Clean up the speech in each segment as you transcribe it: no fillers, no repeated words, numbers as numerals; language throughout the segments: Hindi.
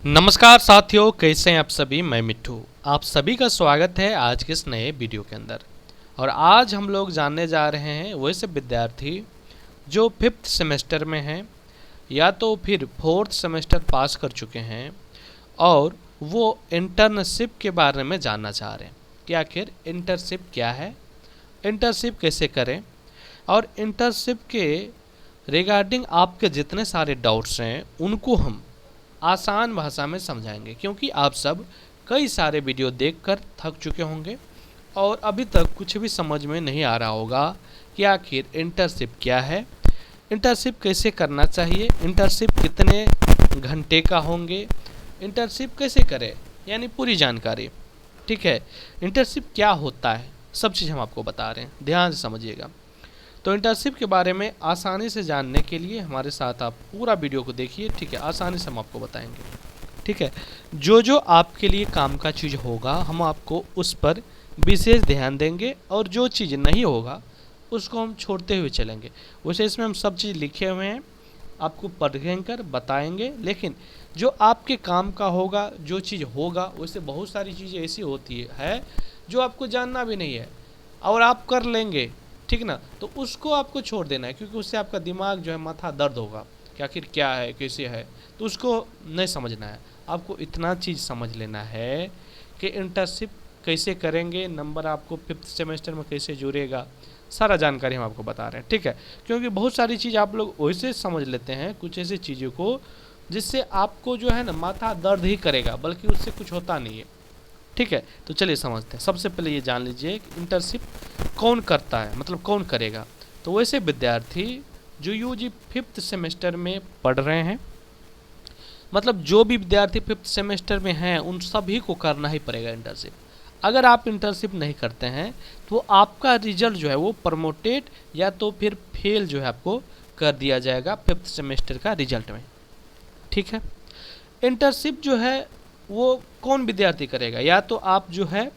नमस्कार साथियों, कैसे हैं आप सभी। मैं मिट्ठू, आप सभी का स्वागत है आज के इस नए वीडियो के अंदर। और आज हम लोग जानने जा रहे हैं वैसे विद्यार्थी जो फिफ्थ सेमेस्टर में हैं या तो फिर फोर्थ सेमेस्टर पास कर चुके हैं और वो इंटर्नशिप के बारे में जानना चाह रहे हैं कि आखिर इंटर्नशिप क्या है, इंटर्नशिप कैसे करें, और इंटर्नशिप के रिगार्डिंग आपके जितने सारे डाउट्स हैं उनको हम आसान भाषा में समझाएंगे, क्योंकि आप सब कई सारे वीडियो देखकर थक चुके होंगे और अभी तक कुछ भी समझ में नहीं आ रहा होगा कि आखिर इंटर्नशिप क्या है, इंटर्नशिप कैसे करना चाहिए, इंटर्नशिप कितने घंटे का होंगे, इंटर्नशिप कैसे करें, यानी पूरी जानकारी। ठीक है, इंटर्नशिप क्या होता है, सब चीज़ हम आपको बता रहे हैं, ध्यान से समझिएगा। तो इंटर्नशिप के बारे में आसानी से जानने के लिए हमारे साथ आप पूरा वीडियो को देखिए। ठीक है, आसानी से हम आपको बताएंगे। ठीक है, जो जो आपके लिए काम का चीज़ होगा हम आपको उस पर विशेष ध्यान देंगे, और जो चीज़ नहीं होगा उसको हम छोड़ते हुए चलेंगे। वैसे इसमें हम सब चीज़ लिखे हुए हैं, आपको पढ़कर बताएंगे, लेकिन जो आपके काम का होगा, जो चीज़ होगा, वैसे बहुत सारी चीज़ें ऐसी होती है जो आपको जानना भी नहीं है और आप कर लेंगे, ठीक ना, तो उसको आपको छोड़ देना है, क्योंकि उससे आपका दिमाग जो है माथा दर्द होगा कि आखिर क्या है कैसे है, तो उसको नहीं समझना है। आपको इतना चीज़ समझ लेना है कि इंटर्नशिप कैसे करेंगे, नंबर आपको फिफ्थ सेमेस्टर में कैसे जुड़ेगा, सारा जानकारी हम आपको बता रहे हैं। ठीक है, क्योंकि बहुत सारी चीज़ आप लोग वैसे समझ लेते हैं, कुछ ऐसी चीज़ों को जिससे आपको जो है ना माथा दर्द ही करेगा, बल्कि उससे कुछ होता नहीं है। ठीक है, तो चलिए समझते हैं। सबसे पहले ये जान लीजिए कि इंटर्नशिप कौन करता है, मतलब कौन करेगा। तो वैसे विद्यार्थी जो यूजी फिफ्थ सेमेस्टर में पढ़ रहे हैं, मतलब जो भी विद्यार्थी फिफ्थ सेमेस्टर में हैं उन सभी को करना ही पड़ेगा इंटर्नशिप। अगर आप इंटर्नशिप नहीं करते हैं तो आपका रिजल्ट जो है वो प्रमोटेड या तो फिर फेल जो है आपको कर दिया जाएगा फिफ्थ सेमेस्टर का रिजल्ट में। ठीक है, इंटर्नशिप जो है वो कौन विद्यार्थी करेगा, या तो आप जो है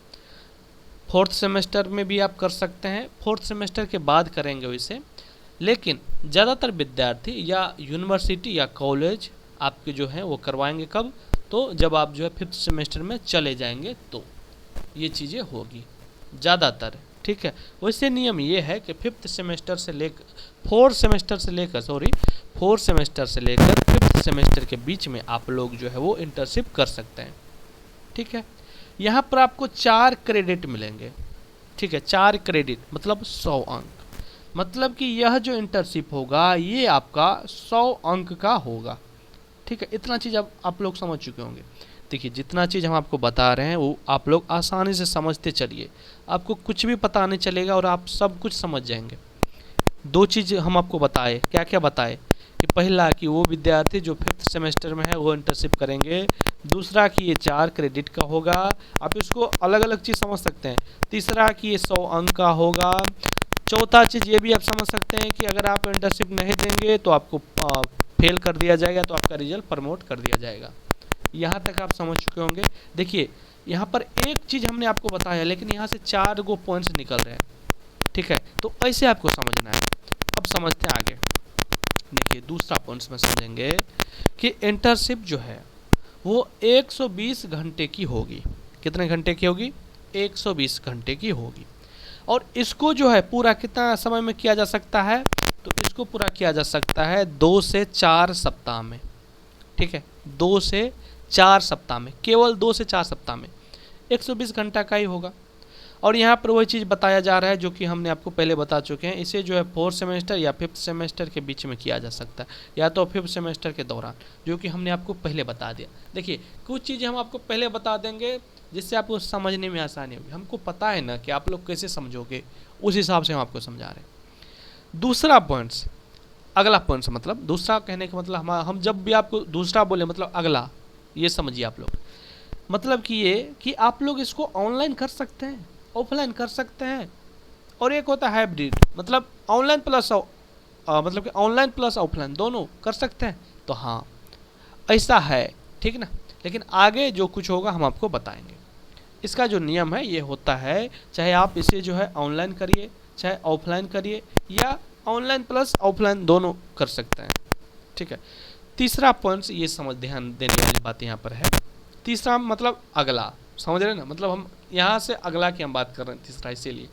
फोर्थ सेमेस्टर में भी आप कर सकते हैं, फोर्थ सेमेस्टर के बाद करेंगे वैसे, लेकिन ज़्यादातर विद्यार्थी या यूनिवर्सिटी या कॉलेज आपके जो हैं वो करवाएंगे कब, तो जब आप जो है फिफ्थ सेमेस्टर में चले जाएंगे तो ये चीज़ें होगी ज़्यादातर। ठीक है, वैसे नियम ये है कि फिफ्थ सेमेस्टर से लेकर फोर्थ सेमेस्टर से लेकर फिफ्थ सेमेस्टर के बीच में आप लोग जो है वो इंटर्नशिप कर सकते हैं। ठीक है, यहाँ पर आपको 4 क्रेडिट मिलेंगे। ठीक है, 4 क्रेडिट मतलब 100 अंक, मतलब कि यह जो इंटर्नशिप होगा ये आपका 100 अंक का होगा। ठीक है, इतना चीज़ आप लोग समझ चुके होंगे। देखिए, जितना चीज़ हम आपको बता रहे हैं वो आप लोग आसानी से समझते चलिए, आपको कुछ भी पता नहीं चलेगा और आप सब कुछ समझ जाएंगे। 2 चीज़ हम आपको बताए, क्या क्या बताए कि पहला कि वो विद्यार्थी जो फिफ्थ सेमेस्टर में है वो इंटर्नशिप करेंगे, दूसरा कि ये 4 क्रेडिट का होगा, आप इसको अलग अलग चीज़ समझ सकते हैं, तीसरा कि ये 100 अंक का होगा, चौथा चीज़ ये भी आप समझ सकते हैं कि अगर आप इंटर्नशिप नहीं देंगे तो आपको फेल कर दिया जाएगा, तो आपका रिजल्ट प्रमोट कर दिया जाएगा। यहाँ तक आप समझ चुके होंगे। देखिए, यहाँ पर एक चीज़ हमने आपको बताया, लेकिन यहाँ से 4 गो पॉइंट्स निकल रहे हैं। ठीक है, तो ऐसे आपको समझना है। अब समझते हैं आगे। देखिए, दूसरा पॉइंट्स में समझेंगे कि इंटर्नशिप जो है वो 120 घंटे की होगी। कितने घंटे की होगी? 120 घंटे की होगी। और इसको जो है पूरा कितना समय में किया जा सकता है, तो इसको पूरा किया जा सकता है 2 से 4 सप्ताह में। ठीक है, 2 से 4 सप्ताह में, केवल 2 से 4 सप्ताह में 120 घंटा का ही होगा। और यहाँ पर वही चीज़ बताया जा रहा है जो कि हमने आपको पहले बता चुके हैं, इसे जो है फोर्थ सेमेस्टर या फिफ्थ सेमेस्टर के बीच में किया जा सकता है, या तो फिफ्थ सेमेस्टर के दौरान, जो कि हमने आपको पहले बता दिया। देखिए, कुछ चीज़ें हम आपको पहले बता देंगे जिससे आपको समझने में आसानी होगी। हमको पता है ना कि आप लोग कैसे समझोगे, उस हिसाब से हम आपको समझा रहे हैं। दूसरा पॉइंट्स, अगला पॉइंट्स, मतलब दूसरा कहने का मतलब हम जब भी आपको दूसरा बोले मतलब अगला, ये समझिए आप लोग, मतलब कि ये कि आप लोग इसको ऑनलाइन कर सकते हैं, ऑफलाइन कर सकते हैं, और एक होता है हाइब्रिड, मतलब ऑनलाइन प्लस मतलब कि ऑनलाइन प्लस ऑफलाइन दोनों कर सकते हैं। तो हाँ, ऐसा है, ठीक ना। लेकिन आगे जो कुछ होगा हम आपको बताएंगे। इसका जो नियम है ये होता है, चाहे आप इसे जो है ऑनलाइन करिए चाहे ऑफलाइन करिए, या ऑनलाइन प्लस ऑफलाइन दोनों कर सकते हैं। ठीक है, तीसरा पॉइंट ये समझ ध्यान देने वाली बात यहाँ पर है। तीसरा मतलब अगला, समझ रहे हैं ना, मतलब हम यहाँ से अगला की हम बात कर रहे हैं तीसरा, इसीलिए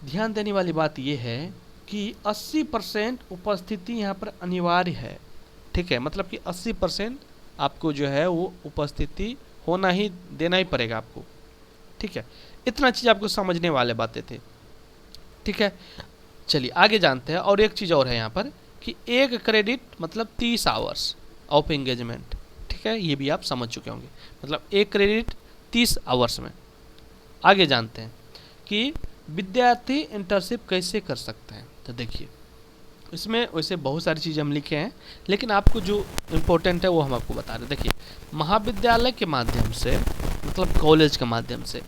ध्यान देने वाली बात ये है कि 80% उपस्थिति यहाँ पर अनिवार्य है। ठीक है, मतलब कि 80% आपको जो है वो उपस्थिति होना ही देना ही पड़ेगा आपको। ठीक है, इतना चीज़ आपको समझने वाले बातें थे। ठीक है, चलिए आगे जानते हैं। और एक चीज़ और है यहाँ पर कि एक क्रेडिट मतलब 30 आवर्स ऑफ एंगेजमेंट। ठीक है, ये भी आप समझ चुके होंगे, मतलब एक क्रेडिट 30 आवर्स में। आगे जानते हैं कि विद्यार्थी इंटर्नशिप कैसे कर सकते हैं। तो देखिए इसमें वैसे बहुत सारी चीज़ें हम लिखे हैं, लेकिन आपको जो इम्पोर्टेंट है वो हम आपको बता रहे हैं। देखिए, महाविद्यालय के माध्यम से मतलब कॉलेज के माध्यम से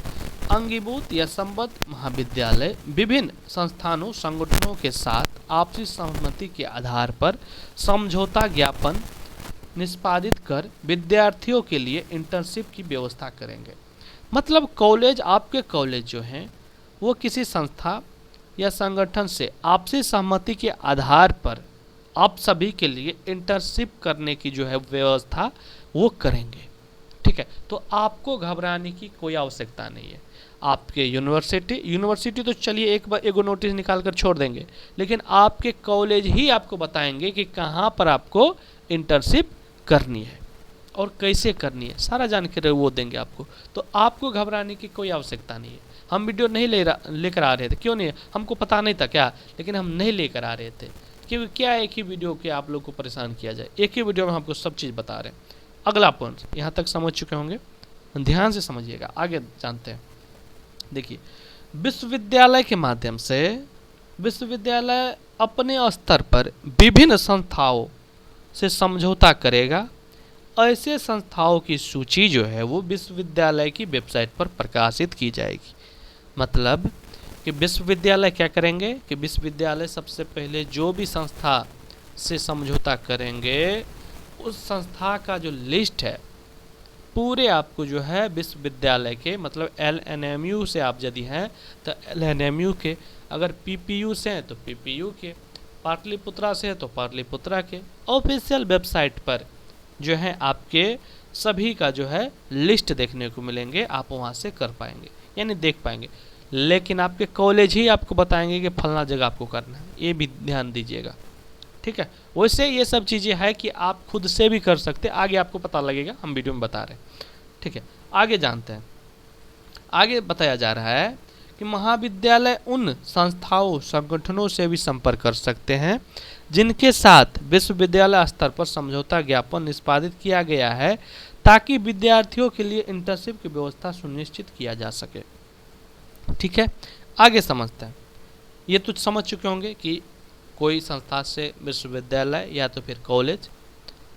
अंगीभूत या संबद्ध महाविद्यालय विभिन्न संस्थानों संगठनों के साथ आपसी सहमति के आधार पर समझौता ज्ञापन निष्पादित कर विद्यार्थियों के लिए इंटर्नशिप की व्यवस्था करेंगे। मतलब कॉलेज, आपके कॉलेज जो हैं वो किसी संस्था या संगठन से आपसी सहमति के आधार पर आप सभी के लिए इंटर्नशिप करने की जो है व्यवस्था वो करेंगे। ठीक है, तो आपको घबराने की कोई आवश्यकता नहीं है। आपके यूनिवर्सिटी तो चलिए एक बार एगो नोटिस निकाल कर छोड़ देंगे, लेकिन आपके कॉलेज ही आपको बताएंगे कि कहाँ पर आपको इंटर्नशिप करनी है और कैसे करनी है, सारा जानकारी वो देंगे आपको। तो आपको घबराने की कोई आवश्यकता नहीं है। हम वीडियो नहीं लेकर आ रहे थे, क्यों नहीं, हमको पता नहीं था क्या, लेकिन हम नहीं लेकर आ रहे थे क्योंकि क्या एक ही वीडियो के आप लोग को परेशान किया जाए। एक ही वीडियो में हमको सब चीज़ बता रहे हैं। अगला पॉइंट यहाँ तक समझ चुके होंगे, ध्यान से समझिएगा, आगे जानते हैं। देखिए, विश्वविद्यालय के माध्यम से विश्वविद्यालय अपने स्तर पर विभिन्न संस्थाओं से समझौता करेगा। ऐसे संस्थाओं की सूची जो है वो विश्वविद्यालय की वेबसाइट पर प्रकाशित की जाएगी। मतलब कि विश्वविद्यालय क्या करेंगे कि विश्वविद्यालय सबसे पहले जो भी संस्था से समझौता करेंगे उस संस्था का जो लिस्ट है पूरे आपको जो है विश्वविद्यालय के, मतलब LNMU से आप यदि हैं तो LNMU के, अगर PPU से हैं तो PPU के, पाटलिपुत्रा से है तो पाटलिपुत्रा के ऑफिशियल वेबसाइट पर जो है आपके सभी का जो है लिस्ट देखने को मिलेंगे। आप वहाँ से कर पाएंगे यानी देख पाएंगे, लेकिन आपके कॉलेज ही आपको बताएंगे कि फलना जगह आपको करना है, ये भी ध्यान दीजिएगा। ठीक है, वैसे ये सब चीज़ें हैं कि आप खुद से भी कर सकते, आगे आपको पता लगेगा, हम वीडियो में बता रहे हैं। ठीक है, आगे जानते हैं। आगे बताया जा रहा है कि महाविद्यालय उन संस्थाओं संगठनों से भी संपर्क कर सकते हैं जिनके साथ विश्वविद्यालय स्तर पर समझौता ज्ञापन निष्पादित किया गया है, ताकि विद्यार्थियों के लिए इंटर्नशिप की व्यवस्था सुनिश्चित किया जा सके। ठीक है, आगे समझते हैं। ये तो समझ चुके होंगे कि कोई संस्था से विश्वविद्यालय या तो फिर कॉलेज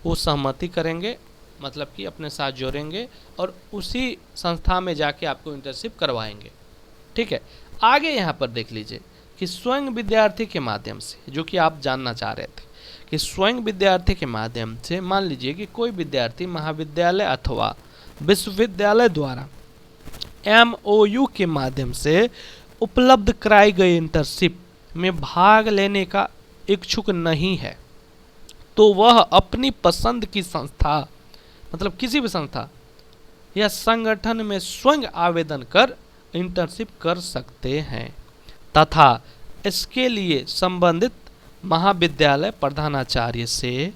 वो सहमति करेंगे, मतलब कि अपने साथ जोड़ेंगे और उसी संस्था में जाके आपको इंटर्नशिप करवाएंगे। ठीक है, आगे यहाँ पर देख लीजिए कि स्वयं विद्यार्थी के माध्यम से, जो कि आप जानना चाह रहे थे कि स्वयं विद्यार्थी के माध्यम से, मान लीजिए कि कोई विद्यार्थी महाविद्यालय अथवा विश्वविद्यालय द्वारा MOU के माध्यम से उपलब्ध कराई गई इंटर्नशिप में भाग लेने का इच्छुक नहीं है, तो वह अपनी पसंद की संस्था, मतलब किसी भी संस्था या संगठन में स्वयं आवेदन कर इंटर्नशिप कर सकते हैं तथा इसके लिए संबंधित महाविद्यालय प्रधानाचार्य से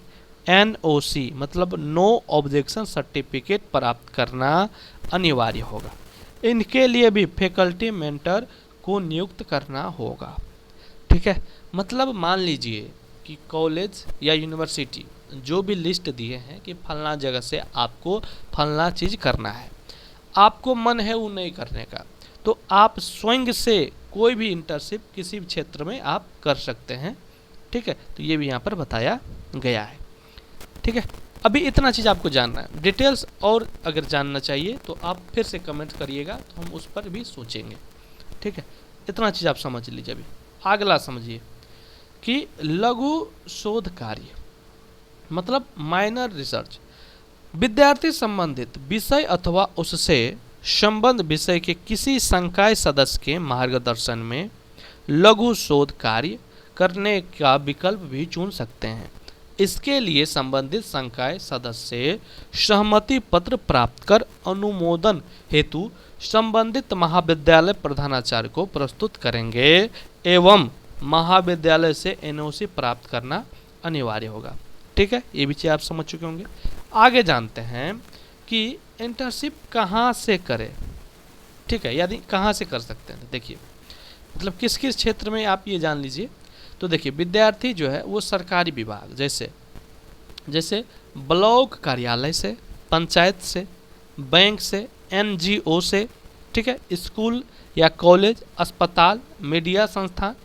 NOC मतलब नो ऑब्जेक्शन सर्टिफिकेट प्राप्त करना अनिवार्य होगा। इनके लिए भी फैकल्टी मेंटर को नियुक्त करना होगा। ठीक है, मतलब मान लीजिए कि कॉलेज या यूनिवर्सिटी जो भी लिस्ट दिए हैं कि फलना जगह से आपको फलना चीज़ करना है, आपको मन है वो नहीं करने का, तो आप स्वयं से कोई भी इंटर्नशिप किसी भी क्षेत्र में आप कर सकते हैं। ठीक है, तो ये भी यहाँ पर बताया गया है। ठीक है, अभी इतना चीज़ आपको जानना है। डिटेल्स और अगर जानना चाहिए तो आप फिर से कमेंट करिएगा, तो हम उस पर भी सोचेंगे। ठीक है, इतना चीज़ आप समझ लीजिए। अभी अगला समझिए कि लघु शोध कार्य मतलब माइनर रिसर्च, विद्यार्थी संबंधित विषय अथवा उससे संबद्ध विषय के किसी संकाय सदस्य के मार्गदर्शन में लघु शोध कार्य करने का विकल्प भी चुन सकते हैं। इसके लिए संबंधित संकाय सदस्य सहमति पत्र प्राप्त कर अनुमोदन हेतु संबंधित महाविद्यालय प्रधानाचार्य को प्रस्तुत करेंगे एवं महाविद्यालय से एनओसी प्राप्त करना अनिवार्य होगा। ठीक है, ये भी चीज़ आप समझ चुके होंगे। आगे जानते हैं कि इंटर्नशिप कहाँ से करें। ठीक है, यदि कहाँ से कर सकते हैं, देखिए मतलब किस किस क्षेत्र में आप ये जान लीजिए। तो देखिए विद्यार्थी जो है वो सरकारी विभाग जैसे ब्लॉक कार्यालय से, पंचायत से, बैंक से, एनजीओ से, ठीक है, स्कूल या कॉलेज, अस्पताल, मीडिया संस्थान,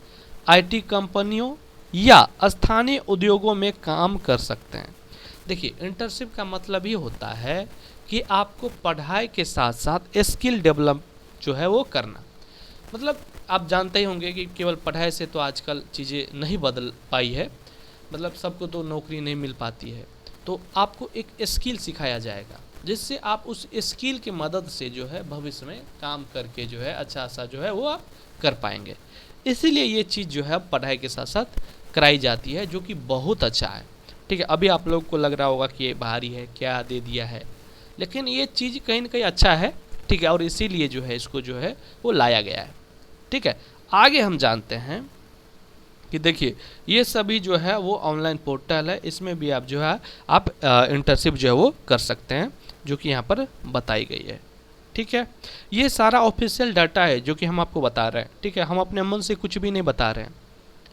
आईटी कंपनियों या स्थानीय उद्योगों में काम कर सकते हैं। देखिए इंटर्नशिप का मतलब ये होता है कि आपको पढ़ाई के साथ साथ स्किल डेवलप जो है वो करना। मतलब आप जानते ही होंगे कि केवल पढ़ाई से तो आजकल चीज़ें नहीं बदल पाई है, मतलब सबको तो नौकरी नहीं मिल पाती है। तो आपको एक स्किल सिखाया जाएगा जिससे आप उस स्किल की मदद से जो है भविष्य में काम करके जो है अच्छा सा जो है वो आप कर पाएंगे। इसीलिए ये चीज़ जो है पढ़ाई के साथ साथ कराई जाती है, जो कि बहुत अच्छा है। ठीक है, अभी आप लोग को लग रहा होगा कि ये भारी है, क्या दे दिया है, लेकिन ये चीज़ कहीं ना कहीं अच्छा है। ठीक है, और इसीलिए जो है इसको जो है वो लाया गया है। ठीक है, आगे हम जानते हैं कि देखिए ये सभी जो है वो ऑनलाइन पोर्टल है, इसमें भी आप जो है आप इंटर्नशिप जो है वो कर सकते हैं, जो कि यहाँ पर बताई गई है। ठीक है, ये सारा ऑफिशियल डाटा है जो कि हम आपको बता रहे हैं। ठीक है, हम अपने मन से कुछ भी नहीं बता रहे हैं,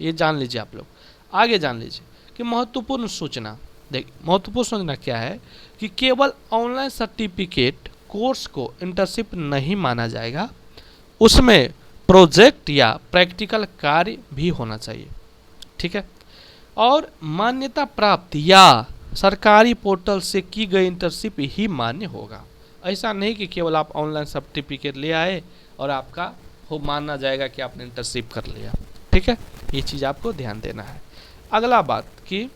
ये जान लीजिए आप लोग। आगे जान लीजिए कि महत्वपूर्ण सूचना, देखिए महत्वपूर्ण सूचना क्या है कि केवल ऑनलाइन सर्टिफिकेट कोर्स को इंटर्नशिप नहीं माना जाएगा, उसमें प्रोजेक्ट या प्रैक्टिकल कार्य भी होना चाहिए। ठीक है, और मान्यता प्राप्त या सरकारी पोर्टल से की गई इंटर्नशिप ही मान्य होगा। ऐसा नहीं कि केवल आप ऑनलाइन सर्टिफिकेट ले आए और आपका हो माना जाएगा कि आपने इंटर्नशिप कर लिया। ठीक है, ये चीज़ आपको ध्यान देना है। अगला बात कि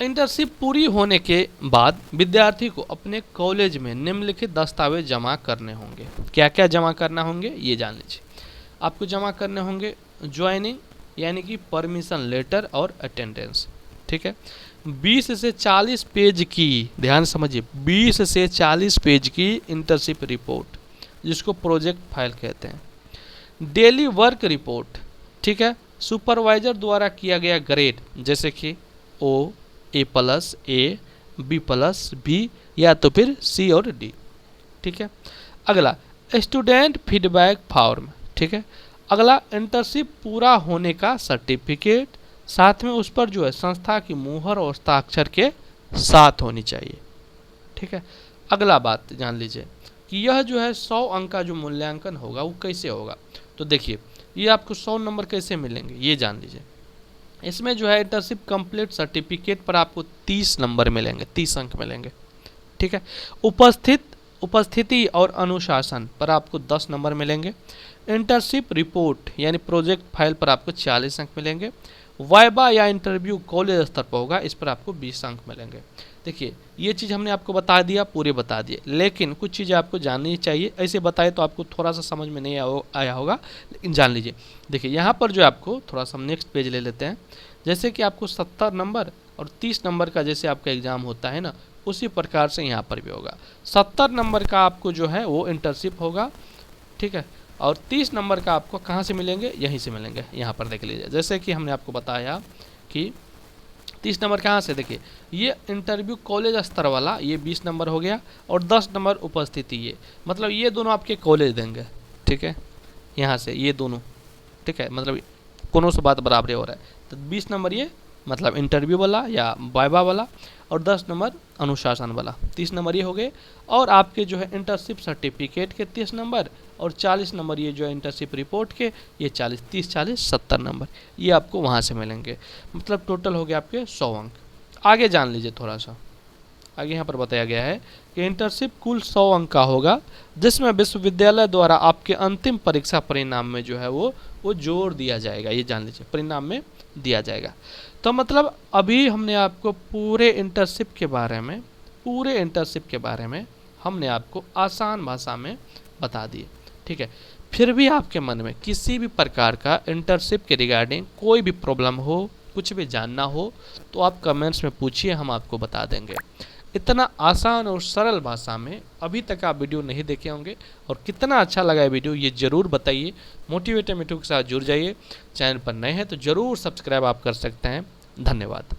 इंटर्नशिप पूरी होने के बाद विद्यार्थी को अपने कॉलेज में निम्नलिखित दस्तावेज जमा करने होंगे। क्या क्या जमा करना होंगे ये जान लीजिए। आपको जमा करने होंगे ज्वाइनिंग यानी कि परमिशन लेटर और अटेंडेंस। ठीक है, 20 से 40 पेज की, ध्यान समझिए, 20 से 40 पेज की इंटर्नशिप रिपोर्ट जिसको प्रोजेक्ट फाइल कहते हैं। डेली वर्क रिपोर्ट, ठीक है, सुपरवाइजर द्वारा किया गया ग्रेड जैसे कि ओ, A+, A, B+, B या तो फिर C और D। ठीक है, अगला स्टूडेंट फीडबैक फॉर्म। ठीक है, अगला इंटर्नशिप पूरा होने का सर्टिफिकेट, साथ में उस पर जो है संस्था की मुहर और हस्ताक्षर के साथ होनी चाहिए। ठीक है, अगला बात जान लीजिए कि यह जो है 100 अंक का जो मूल्यांकन होगा वो कैसे होगा। तो देखिए ये आपको 100 नंबर कैसे मिलेंगे ये जान लीजिए। इसमें जो है इंटर्नशिप कंप्लीट सर्टिफिकेट पर आपको 30 नंबर मिलेंगे, 30 अंक मिलेंगे। ठीक है, उपस्थिति और अनुशासन पर आपको 10 नंबर मिलेंगे। इंटर्नशिप रिपोर्ट यानी प्रोजेक्ट फाइल पर आपको 40 अंक मिलेंगे। वाइबा या इंटरव्यू कॉलेज स्तर पर होगा, इस पर आपको 20 अंक मिलेंगे। देखिए ये चीज़ हमने आपको बता दिया, पूरे बता दिए, लेकिन कुछ चीज़ें आपको जाननी चाहिए। ऐसे बताए तो आपको थोड़ा सा समझ में नहीं आया होगा, लेकिन जान लीजिए। देखिए यहाँ पर जो आपको थोड़ा सा हम नेक्स्ट पेज ले लेते हैं। जैसे कि आपको 70 नंबर और 30 नंबर का जैसे आपका एग्ज़ाम होता है ना, उसी प्रकार से यहाँ पर भी होगा। 70 नंबर का आपको जो है वो इंटर्नशिप होगा। ठीक है, और 30 नंबर का आपको कहाँ से मिलेंगे, यहीं से मिलेंगे। यहाँ पर देख लीजिए, जैसे कि हमने आपको बताया कि 30 नंबर कहाँ से, देखिए ये इंटरव्यू कॉलेज स्तर वाला ये 20 नंबर हो गया, और 10 नंबर उपस्थिति, ये मतलब ये दोनों आपके कॉलेज देंगे। ठीक है, यहाँ से ये दोनों, ठीक है, मतलब कोनो से बात बराबर हो रहा है। तो 20 नंबर ये मतलब इंटरव्यू वाला या वाइवा वाला, और 10 नंबर अनुशासन वाला, 30 नंबर ये हो गए। और आपके जो है इंटर्नशिप सर्टिफिकेट के 30 नंबर, और 40 नंबर ये जो है इंटर्नशिप रिपोर्ट के, ये 40, 30, 40, 70 नंबर ये आपको वहाँ से मिलेंगे। मतलब टोटल हो गया आपके 100 अंक। आगे जान लीजिए थोड़ा सा, आगे यहाँ पर बताया गया है कि इंटर्नशिप कुल 100 अंक का होगा, जिसमें विश्वविद्यालय द्वारा आपके अंतिम परीक्षा परिणाम में जो है वो जोड़ दिया जाएगा। ये जान लीजिए, परिणाम में दिया जाएगा। तो मतलब अभी हमने आपको पूरे इंटर्नशिप के बारे में हमने आपको आसान भाषा में बता दिए। ठीक है, फिर भी आपके मन में किसी भी प्रकार का इंटर्नशिप के रिगार्डिंग कोई भी प्रॉब्लम हो, कुछ भी जानना हो तो आप कमेंट्स में पूछिए, हम आपको बता देंगे। इतना आसान और सरल भाषा में अभी तक आप वीडियो नहीं देखे होंगे, और कितना अच्छा लगा है वीडियो ये ज़रूर बताइए। मोटिवेटर मिठू के साथ जुड़ जाइए। चैनल पर नए हैं तो ज़रूर सब्सक्राइब आप कर सकते हैं। धन्यवाद।